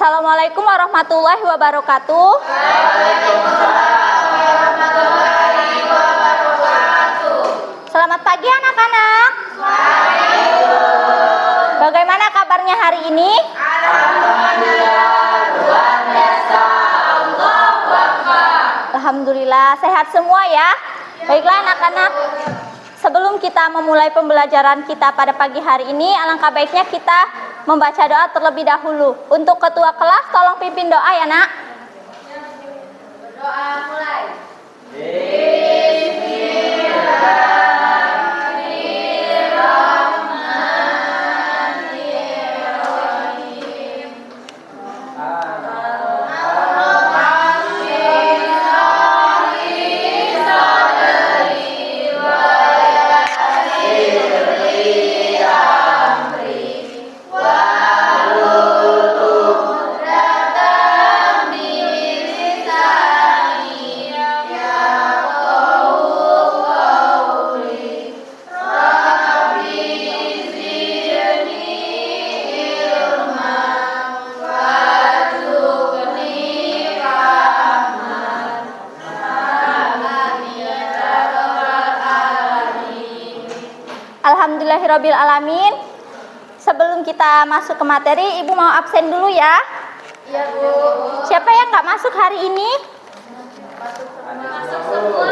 Assalamualaikum warahmatullahi wabarakatuh. Selamat pagi anak-anak. Bagaimana kabarnya hari ini? Alhamdulillah sehat semua ya. Baiklah anak-anak, sebelum kita memulai pembelajaran kita pada pagi hari ini, alangkah baiknya kita membaca doa terlebih dahulu. Untuk ketua kelas tolong pimpin doa ya nak. Berdoa mulai. Alhamdulillahirabbil alamin. Sebelum kita masuk ke materi, Ibu mau absen dulu ya. Iya, Bu. Siapa yang nggak masuk hari ini? Masuk semua.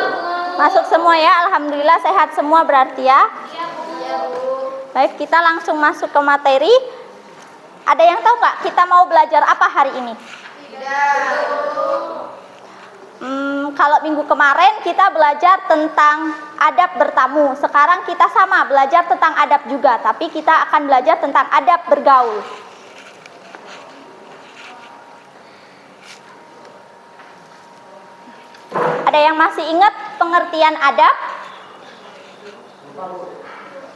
Masuk semua ya. Alhamdulillah sehat semua berarti ya. Iya, Bu. Baik, kita langsung masuk ke materi. Ada yang tahu nggak kita mau belajar apa hari ini? Tidak. Kalau minggu kemarin kita belajar tentang adab bertamu. Sekarang kita sama belajar tentang adab juga, tapi kita akan belajar tentang adab bergaul. Ada yang masih ingat pengertian adab?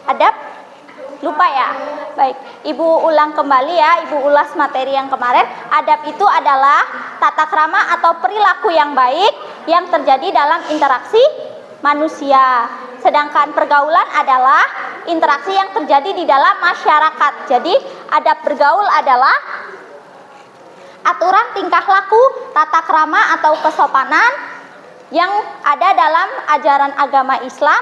Adab? Lupa ya? Baik, Ibu ulang kembali ya, Ibu ulas materi yang kemarin. Adab itu adalah tata krama atau perilaku yang baik yang terjadi dalam interaksi manusia. Sedangkan pergaulan adalah interaksi yang terjadi di dalam masyarakat. Jadi, adab bergaul adalah aturan tingkah laku, tata krama atau kesopanan yang ada dalam ajaran agama Islam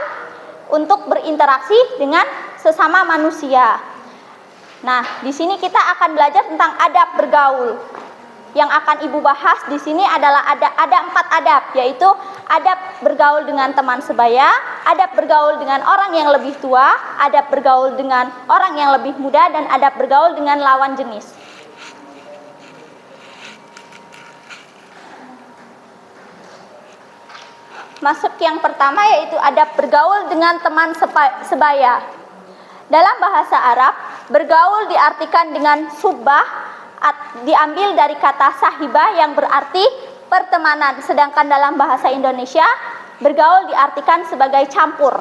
untuk berinteraksi dengan sesama manusia. Nah, di sini kita akan belajar tentang adab bergaul. Yang akan Ibu bahas di sini adalah ada 4 adab, yaitu adab bergaul dengan teman sebaya, adab bergaul dengan orang yang lebih tua, adab bergaul dengan orang yang lebih muda, dan adab bergaul dengan lawan jenis. Masuk yang pertama yaitu adab bergaul dengan teman sebaya. Dalam bahasa Arab, bergaul diartikan dengan subbah, diambil dari kata sahibah yang berarti pertemanan. Sedangkan dalam bahasa Indonesia, bergaul diartikan sebagai campur.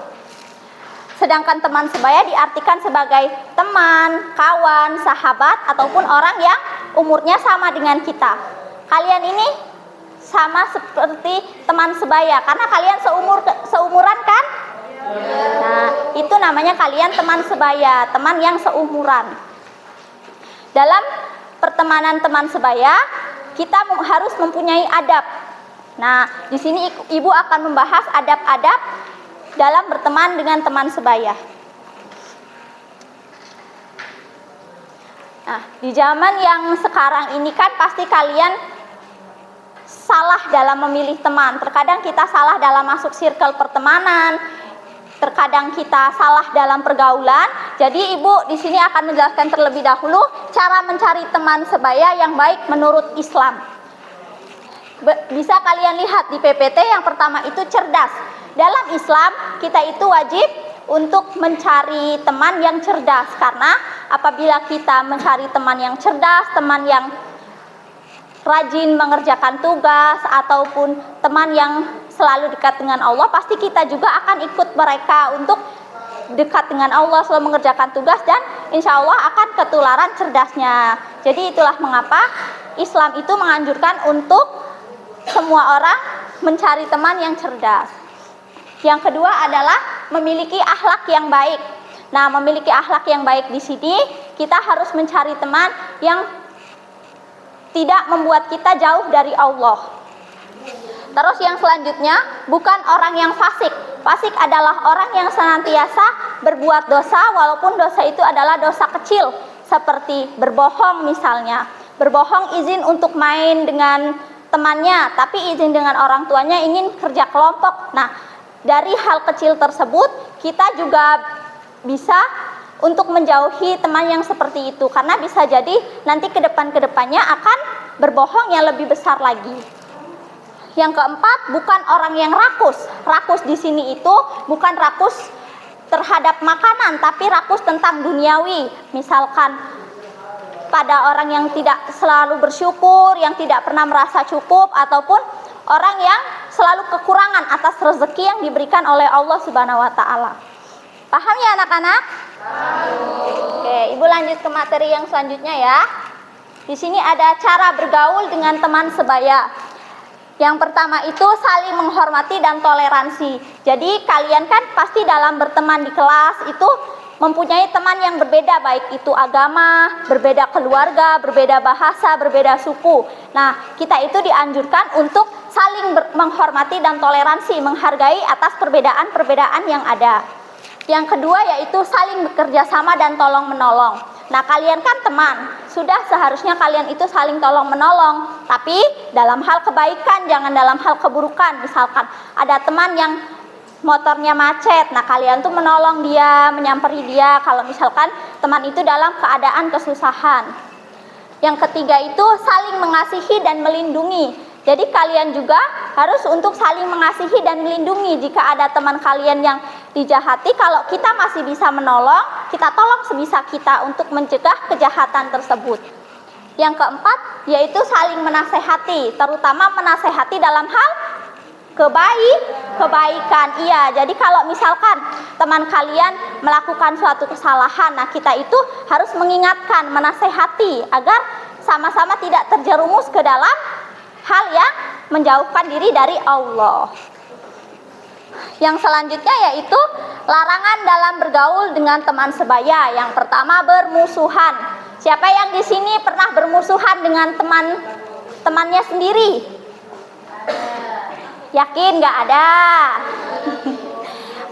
Sedangkan teman sebaya diartikan sebagai teman, kawan, sahabat, ataupun orang yang umurnya sama dengan kita. Kalian ini sama seperti teman sebaya karena kalian seumuran kan? Nah, itu namanya kalian teman sebaya, teman yang seumuran. Dalam pertemanan teman sebaya, kita harus mempunyai adab. Nah, di sini Ibu akan membahas adab-adab dalam berteman dengan teman sebaya. Nah, di zaman yang sekarang ini kan pasti kalian salah dalam memilih teman. Terkadang kita salah dalam masuk circle pertemanan, terkadang kita salah dalam pergaulan. Jadi Ibu di sini akan menjelaskan terlebih dahulu cara mencari teman sebaya yang baik menurut Islam. Bisa kalian lihat di PPT yang pertama itu cerdas. Dalam Islam kita itu wajib untuk mencari teman yang cerdas, karena apabila kita mencari teman yang cerdas, teman yang rajin mengerjakan tugas, ataupun teman yang selalu dekat dengan Allah, pasti kita juga akan ikut mereka untuk dekat dengan Allah, selalu mengerjakan tugas, dan insya Allah akan ketularan cerdasnya. Jadi itulah mengapa Islam itu menganjurkan untuk semua orang mencari teman yang cerdas. Yang kedua adalah memiliki akhlak yang baik. Nah, memiliki akhlak yang baik di sini kita harus mencari teman yang tidak membuat kita jauh dari Allah. Terus yang selanjutnya, bukan orang yang fasik. Fasik adalah orang yang senantiasa berbuat dosa walaupun dosa itu adalah dosa kecil, seperti berbohong misalnya. Berbohong izin untuk main dengan temannya, tapi izin dengan orang tuanya ingin kerja kelompok. Nah, dari hal kecil tersebut kita juga bisa untuk menjauhi teman yang seperti itu, karena bisa jadi nanti kedepannya akan berbohong yang lebih besar lagi. Yang keempat, bukan orang yang rakus. Rakus di sini itu bukan rakus terhadap makanan, tapi rakus tentang duniawi. Misalkan pada orang yang tidak selalu bersyukur, yang tidak pernah merasa cukup, ataupun orang yang selalu kekurangan atas rezeki yang diberikan oleh Allah Subhanahu wa taala. Paham ya anak-anak? Oke, Ibu lanjut ke materi yang selanjutnya ya. Di sini ada cara bergaul dengan teman sebaya. Yang pertama itu saling menghormati dan toleransi. Jadi kalian kan pasti dalam berteman di kelas itu mempunyai teman yang berbeda, baik itu agama, berbeda keluarga, berbeda bahasa, berbeda suku. Nah, kita itu dianjurkan untuk saling menghormati dan toleransi, menghargai atas perbedaan-perbedaan yang ada. Yang kedua yaitu saling bekerja sama dan tolong menolong. Nah, kalian kan teman, sudah seharusnya kalian itu saling tolong menolong, tapi dalam hal kebaikan, jangan dalam hal keburukan. Misalkan ada teman yang motornya macet, nah kalian tuh menolong dia, menyamperi dia kalau misalkan teman itu dalam keadaan kesusahan. Yang ketiga itu saling mengasihi dan melindungi. Jadi kalian juga harus untuk saling mengasihi dan melindungi. Jika ada teman kalian yang dijahati, kalau kita masih bisa menolong, kita tolong sebisa kita untuk mencegah kejahatan tersebut. Yang keempat yaitu saling menasehati, terutama menasehati dalam hal kebaikan. Iya, jadi kalau misalkan teman kalian melakukan suatu kesalahan, nah kita itu harus mengingatkan, menasehati agar sama-sama tidak terjerumus ke dalam hal yang menjauhkan diri dari Allah. Yang selanjutnya yaitu larangan dalam bergaul dengan teman sebaya. Yang pertama, bermusuhan. Siapa yang di sini pernah bermusuhan dengan temannya sendiri? Yakin nggak ada?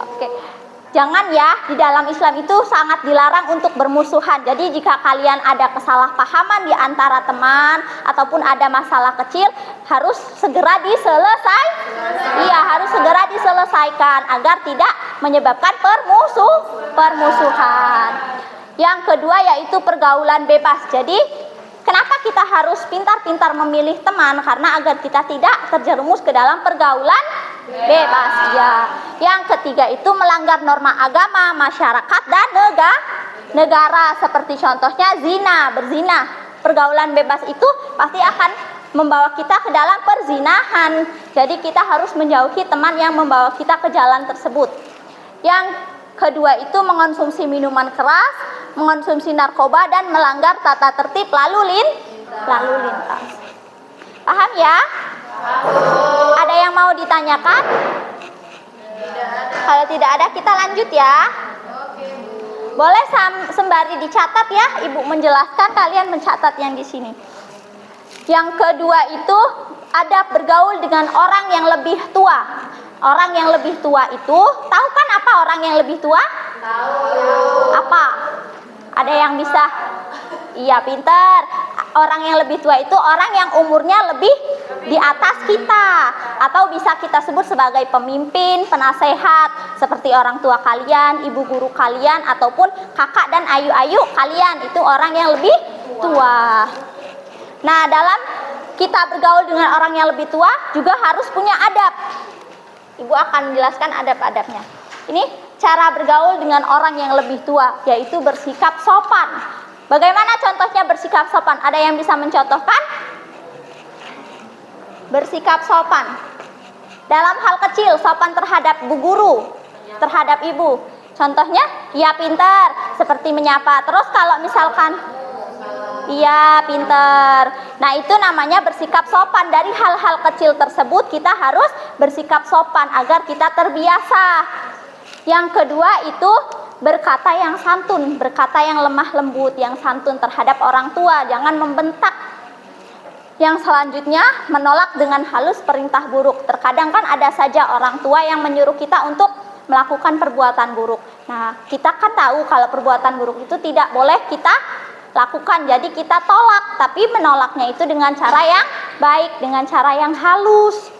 Oke. Jangan ya, di dalam Islam itu sangat dilarang untuk bermusuhan. Jadi jika kalian ada kesalahpahaman di antara teman ataupun ada masalah kecil, harus segera harus segera diselesaikan agar tidak menyebabkan permusuhan. Yang kedua yaitu pergaulan bebas. Jadi kenapa kita harus pintar-pintar memilih teman? Karena agar kita tidak terjerumus ke dalam pergaulan bebas ya. Yang ketiga itu melanggar norma agama, masyarakat dan negara, seperti contohnya berzina. Pergaulan bebas itu pasti akan membawa kita ke dalam perzinahan. Jadi kita harus menjauhi teman yang membawa kita ke jalan tersebut. Yang kedua itu mengonsumsi minuman keras, mengonsumsi narkoba dan melanggar tata tertib lalu lintas. Paham ya? Ada yang mau ditanyakan? Kalau tidak ada, kita lanjut ya. Boleh sembari dicatat ya, Ibu menjelaskan, kalian mencatat yang di sini. Yang kedua itu ada bergaul dengan orang yang lebih tua. Orang yang lebih tua itu, tahu kan apa orang yang lebih tua? Tahu. Apa? Ada yang bisa? Iya, pintar. Orang yang lebih tua itu orang yang umurnya lebih di atas kita, atau bisa kita sebut sebagai pemimpin, penasehat, seperti orang tua kalian, ibu guru kalian, ataupun kakak dan ayu-ayu kalian. Itu orang yang lebih tua. Nah, dalam kita bergaul dengan orang yang lebih tua juga harus punya adab. Ibu akan menjelaskan adab-adabnya. Ini cara bergaul dengan orang yang lebih tua, yaitu bersikap sopan. Bagaimana contohnya bersikap sopan? Ada yang bisa mencontohkan? Bersikap sopan dalam hal kecil, sopan terhadap bu guru, terhadap ibu. Contohnya, ya pintar, seperti menyapa. Terus kalau misalkan, iya pintar. Nah, itu namanya bersikap sopan. Dari hal-hal kecil tersebut kita harus bersikap sopan agar kita terbiasa. Yang kedua itu berkata yang santun, berkata yang lemah lembut, yang santun terhadap orang tua, jangan membentak. Yang selanjutnya, menolak dengan halus perintah buruk. Terkadang kan ada saja orang tua yang menyuruh kita untuk melakukan perbuatan buruk. Nah, kita kan tahu kalau perbuatan buruk itu tidak boleh kita lakukan, jadi kita tolak, tapi menolaknya itu dengan cara yang baik, dengan cara yang halus.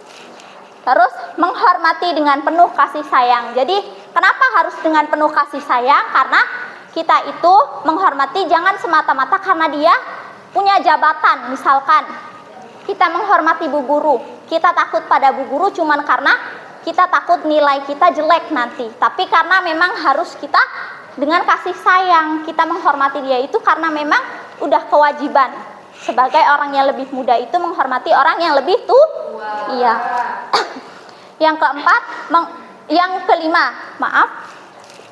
Terus menghormati dengan penuh kasih sayang. Jadi kenapa harus dengan penuh kasih sayang? Karena kita itu menghormati jangan semata-mata karena dia punya jabatan. Misalkan kita menghormati bu guru, kita takut pada bu guru cuman karena kita takut nilai kita jelek nanti. Tapi karena memang harus kita dengan kasih sayang, kita menghormati dia itu karena memang udah kewajiban. Sebagai orang yang lebih muda itu menghormati orang yang lebih tua. Iya. Yang kelima,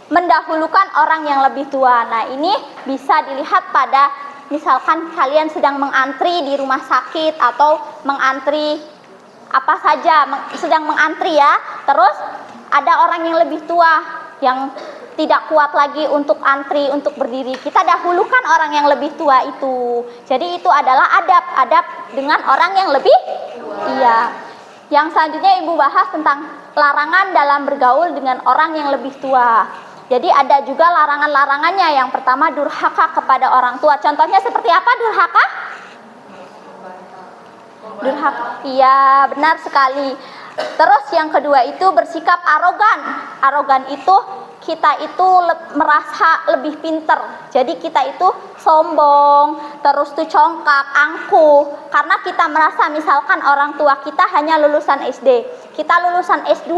mendahulukan orang yang lebih tua. Nah, ini bisa dilihat pada misalkan kalian sedang mengantri di rumah sakit atau mengantri apa saja, sedang mengantri ya. Terus ada orang yang lebih tua yang tidak kuat lagi untuk antri, untuk berdiri. Kita dahulukan orang yang lebih tua itu. Jadi itu adalah adab dengan orang yang lebih iya. Yang selanjutnya Ibu bahas tentang larangan dalam bergaul dengan orang yang lebih tua. Jadi ada juga larangan-larangannya. Yang pertama, durhaka kepada orang tua. Contohnya seperti apa durhaka? Durhaka. Iya, benar sekali. Terus yang kedua itu bersikap arogan. Arogan itu kita itu merasa lebih pinter. Jadi kita itu sombong, terus tuh congkak, angkuh. Karena kita merasa misalkan orang tua kita hanya lulusan SD, kita lulusan S2.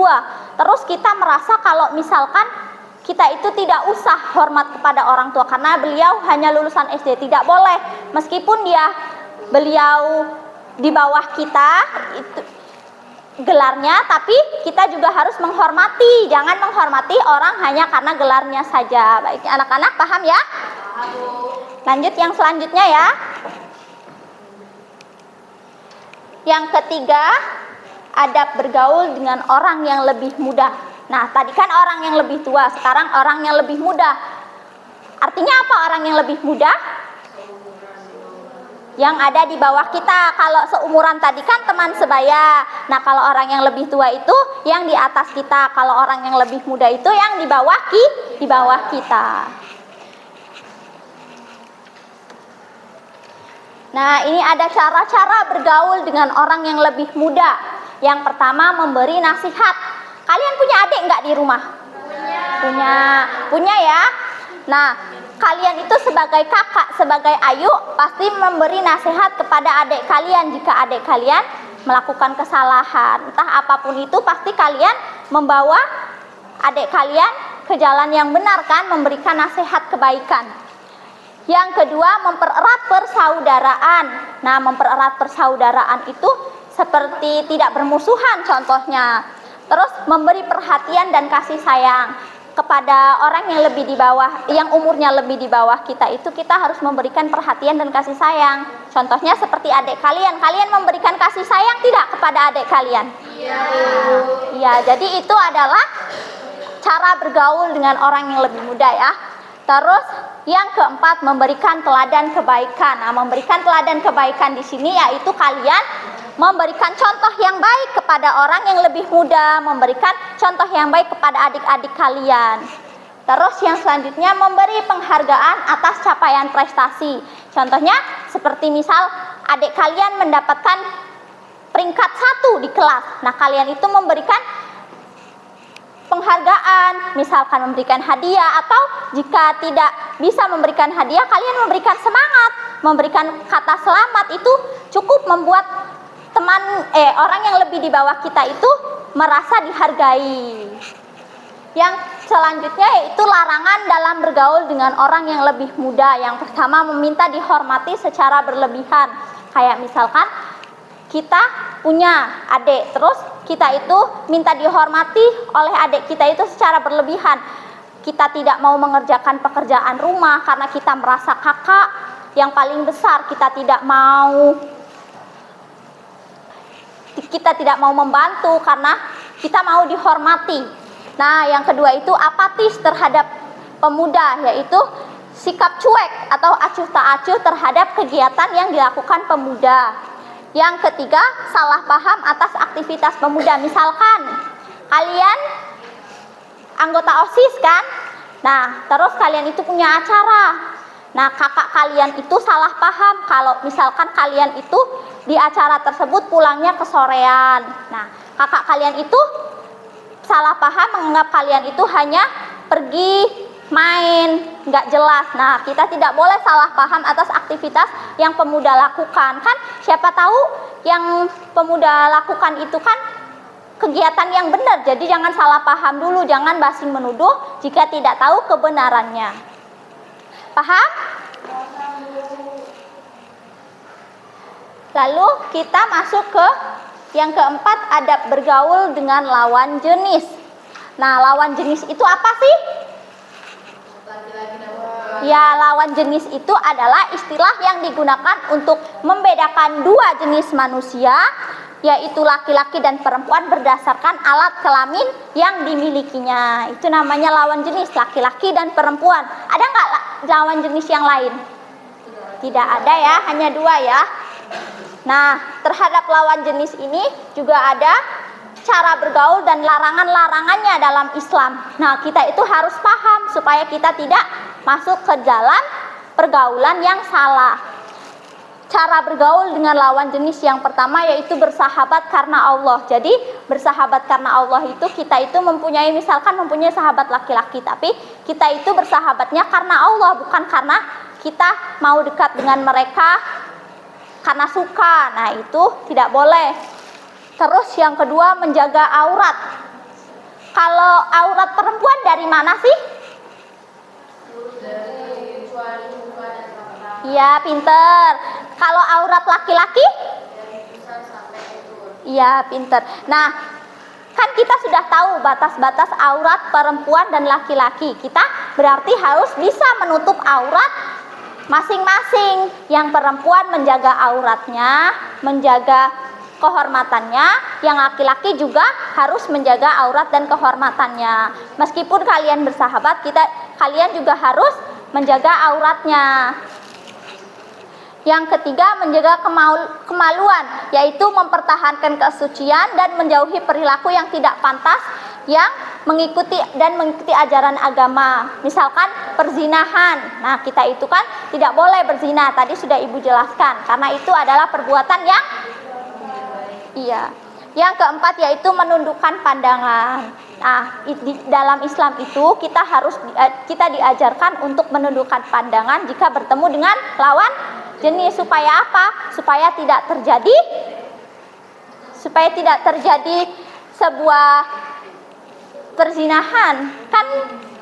Terus kita merasa kalau misalkan kita itu tidak usah hormat kepada orang tua karena beliau hanya lulusan SD. Tidak boleh, meskipun beliau di bawah kita itu gelarnya, tapi kita juga harus menghormati. Jangan menghormati orang hanya karena gelarnya saja. Baik, anak-anak paham ya? Lanjut yang selanjutnya ya. Yang ketiga, adab bergaul dengan orang yang lebih muda. Nah, tadi kan orang yang lebih tua, sekarang orang yang lebih muda. Artinya apa orang yang lebih muda? Yang ada di bawah kita. Kalau seumuran tadi kan teman sebaya. Nah, kalau orang yang lebih tua itu yang di atas kita. Kalau orang yang lebih muda itu yang di bawah kita. Nah, ini ada cara-cara bergaul dengan orang yang lebih muda. Yang pertama, memberi nasihat. Kalian punya adik nggak di rumah? Punya ya. Nah, kalian itu sebagai kakak, sebagai ayu pasti memberi nasihat kepada adik kalian. Jika adik kalian melakukan kesalahan, entah apapun itu, pasti kalian membawa adik kalian ke jalan yang benar kan, memberikan nasihat kebaikan. Yang kedua, mempererat persaudaraan. Nah, mempererat persaudaraan itu seperti tidak bermusuhan contohnya. Terus memberi perhatian dan kasih sayang kepada orang yang lebih di bawah, yang umurnya lebih di bawah kita itu kita harus memberikan perhatian dan kasih sayang. Contohnya seperti adik kalian memberikan kasih sayang tidak kepada adik kalian? Iya, jadi itu adalah cara bergaul dengan orang yang lebih muda ya. Terus yang keempat, memberikan teladan kebaikan. Nah, memberikan teladan kebaikan di sini yaitu kalian memberikan contoh yang baik kepada orang yang lebih muda, memberikan contoh yang baik kepada adik-adik kalian. Terus yang selanjutnya, memberi penghargaan atas capaian prestasi. Contohnya seperti misal adik kalian mendapatkan peringkat 1 di kelas. Nah, kalian itu memberikan penghargaan, misalkan memberikan hadiah, atau jika tidak bisa memberikan hadiah, kalian memberikan semangat, memberikan kata selamat. Itu cukup membuat orang yang lebih di bawah kita itu merasa dihargai. Yang selanjutnya yaitu larangan dalam bergaul dengan orang yang lebih muda. Yang pertama, meminta dihormati secara berlebihan. Kayak misalkan kita punya adik, terus kita itu minta dihormati oleh adik kita itu secara berlebihan. Kita tidak mau mengerjakan pekerjaan rumah karena kita merasa kakak yang paling besar. Kita tidak mau membantu karena kita mau dihormati. Nah, yang kedua itu apatis terhadap pemuda, yaitu sikap cuek atau acuh tak acuh terhadap kegiatan yang dilakukan pemuda. Yang ketiga, salah paham atas aktivitas pemuda. Misalkan kalian anggota OSIS kan? Nah, terus kalian itu punya acara. Nah, kakak kalian itu salah paham kalau misalkan kalian itu di acara tersebut pulangnya kesorean. Nah, kakak kalian itu salah paham menganggap kalian itu hanya pergi main, nggak jelas. Nah, kita tidak boleh salah paham atas aktivitas yang pemuda lakukan. Kan siapa tahu yang pemuda lakukan itu kan kegiatan yang benar. Jadi jangan salah paham dulu, jangan basing menuduh jika tidak tahu kebenarannya. Paham? Lalu kita masuk ke yang keempat, adab bergaul dengan lawan jenis. Nah, lawan jenis itu apa sih? Ya, lawan jenis itu adalah istilah yang digunakan untuk membedakan dua jenis manusia, yaitu laki-laki dan perempuan berdasarkan alat kelamin yang dimilikinya. Itu namanya lawan jenis, laki-laki dan perempuan. Ada nggak lawan jenis yang lain? Tidak ada ya, hanya dua ya. Nah, terhadap lawan jenis ini juga ada cara bergaul dan larangan-larangannya dalam Islam. Nah, kita itu harus paham supaya kita tidak masuk ke dalam pergaulan yang salah. Cara bergaul dengan lawan jenis yang pertama yaitu bersahabat karena Allah. Jadi bersahabat karena Allah itu kita itu mempunyai sahabat laki-laki, tapi kita itu bersahabatnya karena Allah, bukan karena kita mau dekat dengan mereka karena suka. Nah, itu tidak boleh. Terus yang kedua, menjaga aurat. Kalau aurat perempuan dari mana sih? Iya, pinter. Kalau aurat laki-laki? Iya, pinter. Nah, kan kita sudah tahu batas-batas aurat perempuan dan laki-laki. Kita berarti harus bisa menutup aurat masing-masing. Yang perempuan menjaga auratnya, menjaga kehormatannya, yang laki-laki juga harus menjaga aurat dan kehormatannya. Meskipun kalian bersahabat, kalian juga harus menjaga auratnya. Yang ketiga, menjaga kemaluan, yaitu mempertahankan kesucian dan menjauhi perilaku yang tidak pantas yang mengikuti ajaran agama. Misalkan perzinahan. Nah, kita itu kan tidak boleh berzina, tadi sudah Ibu jelaskan, karena itu adalah perbuatan yang Yang keempat yaitu menundukkan pandangan. Nah, di dalam Islam itu kita diajarkan untuk menundukkan pandangan jika bertemu dengan lawan jenis. Supaya apa? Supaya tidak terjadi sebuah perzinahan. Kan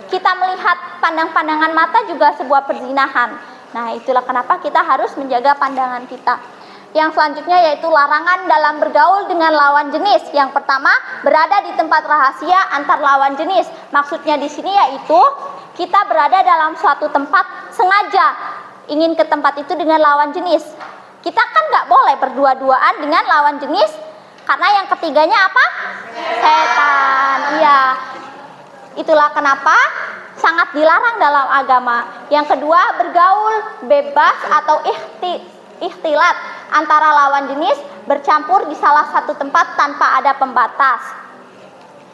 kita melihat pandang-pandangan mata juga sebuah perzinahan. Nah, itulah kenapa kita harus menjaga pandangan kita. Yang selanjutnya yaitu larangan dalam bergaul dengan lawan jenis. Yang pertama, berada di tempat rahasia antar lawan jenis. Maksudnya di sini yaitu kita berada dalam suatu tempat sengaja ingin ke tempat itu dengan lawan jenis. Kita kan nggak boleh berdua-duaan dengan lawan jenis karena yang ketiganya apa? Setan. Iya. Itulah kenapa sangat dilarang dalam agama. Yang kedua, bergaul bebas atau ikhtilat antara lawan jenis bercampur di salah satu tempat tanpa ada pembatas.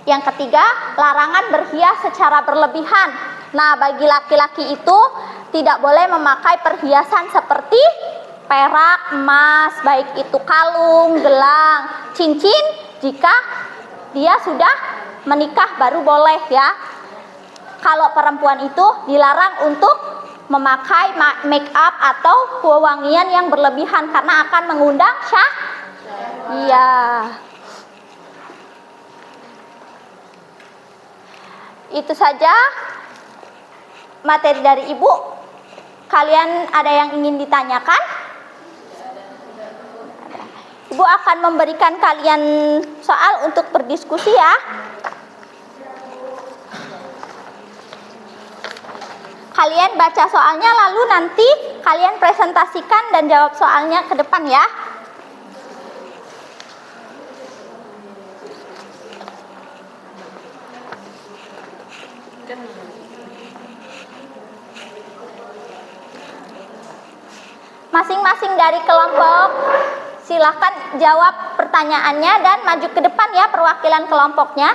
Yang ketiga, larangan berhias secara berlebihan. Nah, bagi laki-laki itu tidak boleh memakai perhiasan seperti perak, emas, baik itu kalung, gelang, cincin. Jika dia sudah menikah baru boleh ya. Kalau perempuan itu dilarang untuk memakai make up atau wewangian yang berlebihan karena akan mengundang Iya. Itu saja materi dari Ibu. Kalian ada yang ingin ditanyakan? Ibu akan memberikan kalian soal untuk berdiskusi ya. Kalian baca soalnya lalu nanti kalian presentasikan dan jawab soalnya ke depan ya. Masing-masing dari kelompok Silahkan jawab pertanyaannya dan maju ke depan ya perwakilan kelompoknya.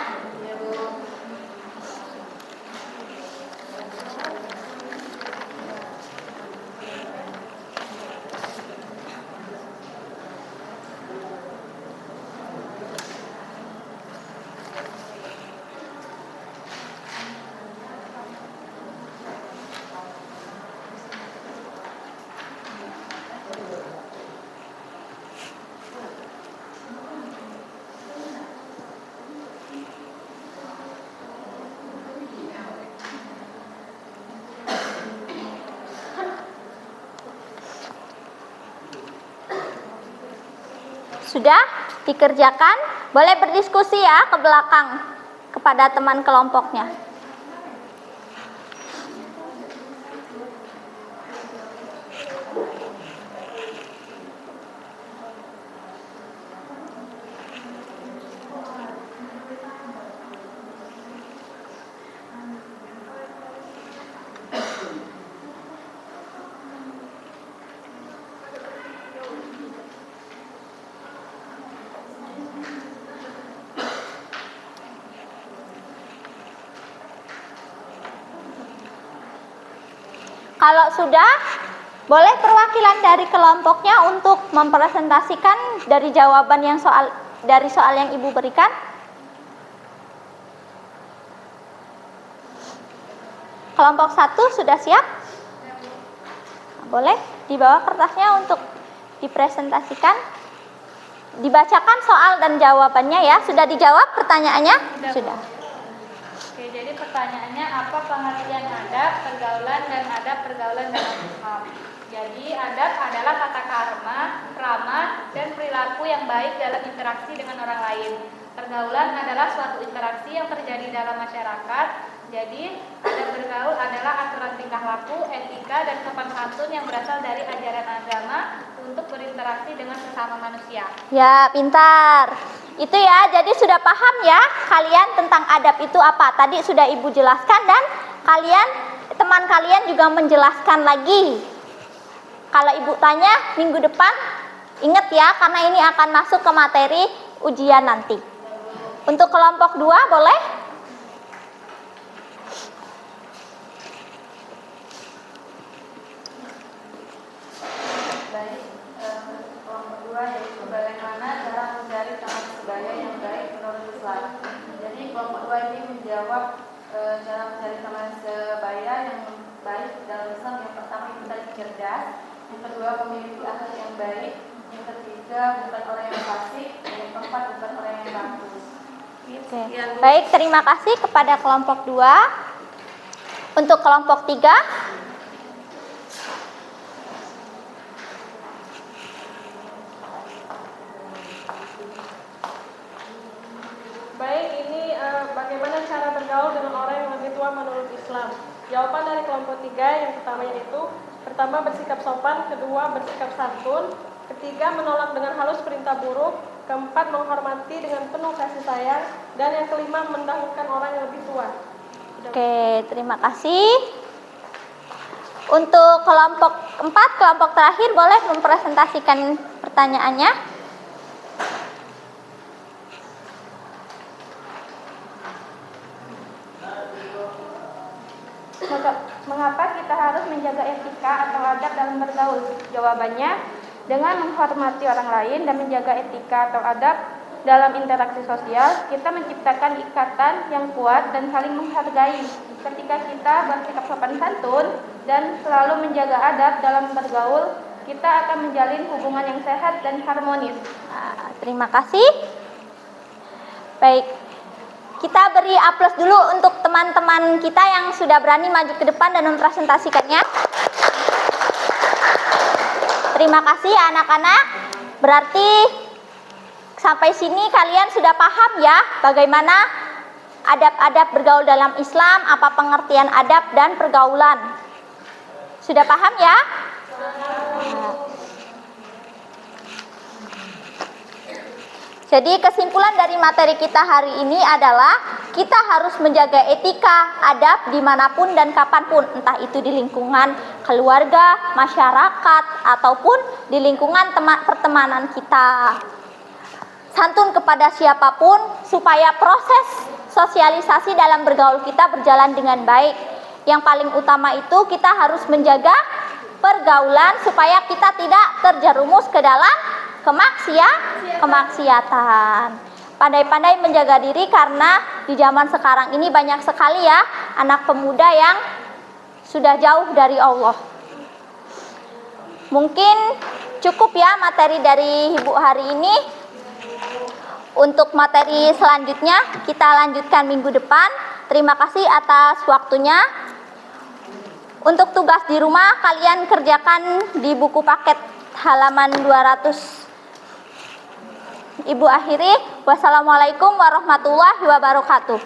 Sudah dikerjakan? Boleh berdiskusi ya ke belakang kepada teman kelompoknya. Kalau sudah, boleh perwakilan dari kelompoknya untuk mempresentasikan dari jawaban yang soal yang Ibu berikan. Kelompok 1 sudah siap? Boleh dibawa kertasnya untuk dipresentasikan. Dibacakan soal dan jawabannya ya. Sudah dijawab pertanyaannya? Sudah. Oke, jadi pertanyaannya apa pengertian adab, pergaulan, dan adab pergaulan dalam Islam? Jadi adab adalah tata krama, dan perilaku yang baik dalam interaksi dengan orang lain. Pergaulan adalah suatu interaksi yang terjadi dalam masyarakat. Jadi adab bergaul adalah aturan tingkah laku, etika, dan sopan santun yang berasal dari ajaran agama untuk berinteraksi dengan sesama manusia. Ya, pintar. Itu ya, jadi sudah paham ya kalian tentang adab itu apa? Tadi sudah Ibu jelaskan dan teman kalian juga menjelaskan lagi. Kalau Ibu tanya minggu depan, ingat ya karena ini akan masuk ke materi ujian nanti. Untuk kelompok 2 boleh? Baik, kelompok 2 yaitu bagaimana cara mencari teman sebaya yang baik menurut Islam. Jadi kelompok 2 ini menjawab cara mencari teman sebaya yang baik dalam Islam. Yang pertama itu tadi cerdas, yang kedua memiliki akhlak yang baik, yang ketiga bukan orang yang fasik, yang keempat bukan orang yang bagus. Oke. Baik, terima kasih kepada kelompok 2. Untuk kelompok 3 Baik, ini bagaimana cara bergaul dengan orang yang lebih tua menurut Islam? Jawaban dari kelompok 3 yang pertama yaitu pertama bersikap sopan, kedua bersikap santun, ketiga menolak dengan halus perintah buruk, keempat menghormati dengan penuh kasih sayang, dan yang kelima mendahulukan orang yang lebih tua. Oke, terima kasih. Untuk kelompok 4, kelompok terakhir boleh mempresentasikan pertanyaannya. Mengapa kita harus menjaga etika atau adab dalam bergaul? Jawabannya, dengan menghormati orang lain dan menjaga etika atau adab dalam interaksi sosial, kita menciptakan ikatan yang kuat dan saling menghargai. Ketika kita bersikap sopan santun dan selalu menjaga adab dalam bergaul, kita akan menjalin hubungan yang sehat dan harmonis. Terima kasih. Baik, kita beri aplaus dulu untuk teman-teman kita yang sudah berani maju ke depan dan mempresentasikannya. Terima kasih anak-anak. Berarti sampai sini kalian sudah paham ya bagaimana adab-adab bergaul dalam Islam, apa pengertian adab dan pergaulan. Sudah paham ya? Jadi kesimpulan dari materi kita hari ini adalah kita harus menjaga etika, adab dimanapun dan kapanpun, entah itu di lingkungan keluarga, masyarakat, ataupun di lingkungan pertemanan kita. Santun kepada siapapun supaya proses sosialisasi dalam bergaul kita berjalan dengan baik. Yang paling utama itu kita harus menjaga pergaulan supaya kita tidak terjerumus ke dalam kemaksiatan. Pandai-pandai menjaga diri karena di zaman sekarang ini banyak sekali ya anak pemuda yang sudah jauh dari Allah. Mungkin cukup ya materi dari Ibu hari ini. Untuk materi selanjutnya kita lanjutkan minggu depan. Terima kasih atas waktunya. Untuk tugas di rumah kalian kerjakan di buku paket halaman 200. Ibu akhiri, wassalamualaikum warahmatullahi wabarakatuh.